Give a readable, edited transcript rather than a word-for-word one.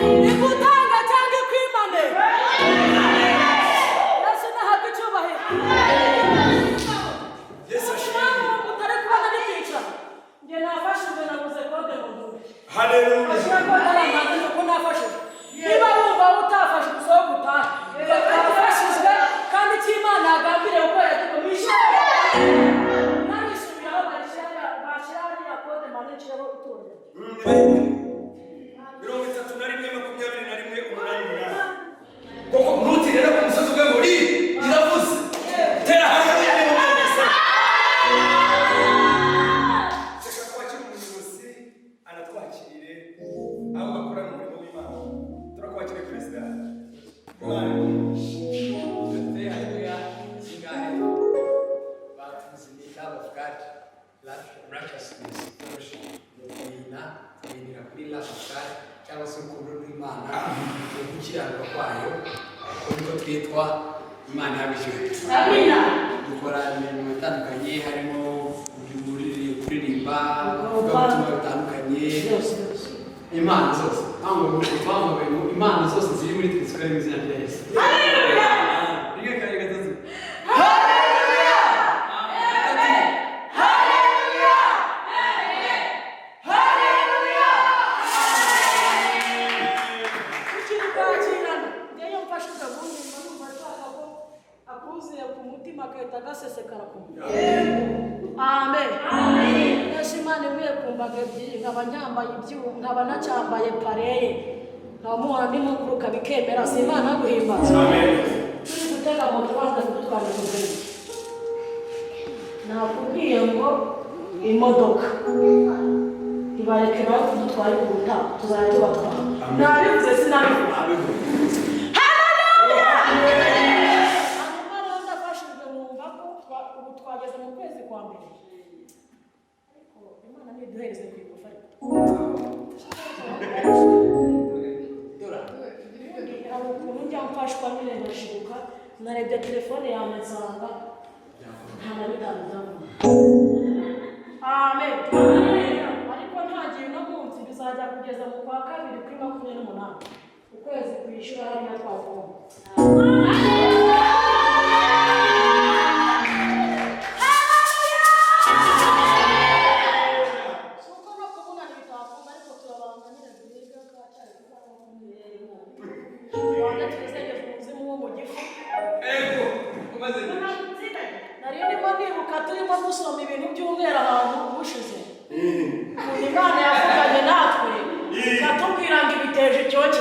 Ikutanga cyangwa kwimane. Yesu nahabwe icyubahiro. Yesu ashimwe. Utari kubana n'ikica. Nge nafashijwe nabuze kode mu nzu. Haleluya. Ashaka aramaze ko nafashijwe. Niba wumva utafashijwe usohoka utaha. Twafashijwe kandi cy'Imana yagambire uko yadukomisha. Narishimira aho bashira ya kode manekero utunze. 31 koko muruti rero ku musozi uvuga ngo ri iravuze tera haleluya ni mwese seka kwakira umuyobozi anatwakirire aho bakora mu murimo w'Imana turakwakira Kristo haleluya singane batuzi ni love of God love righteousness worship kugira kuri love of God cyangwa se urukundo rw'Imana gukiranuka kwayo kuko twitwa Imana yabishyuye. Amina. Dukora imirimo itandukanye harimo kuririmba ubutumwa butandukanye Imana zose aho Imana zose ziri muri twe zikora izina rya Yesu. Haleluya. Ringa kare gatatu. Amen. Amen. Nashimane mwiye kumbaga ebyiri nkabanyambaye ibyuma nkabanacyambaye pareye nkamuhora nimuguruka bikemera si Imana guhimbaza. Amen. Turi gutega mu Rwanda dutwara ubuzima. Nakubwiye ngo imodoka ibareke nawe kudutwara kuruta tuzajya tubatwara. Nabivuze sinabivuze. Twageze mu kwezi kwa mbere ariko Imana ni duhereze kwigufa ariko ukuntu njya mfashwa nyine ndashibuka narebye telefone yawe nsanga nta na bitanu byavamo. Amen. Ariko ntagiye no munsi bizajya kugeza mu kwa kabiri kuri 28 ukwezi kwishyura hariya twavoma. Turimo dusoma ibintu by'umweru ahantu ubushize Imana yavuganye natwe ikatubwira ngo ibiteje icyoke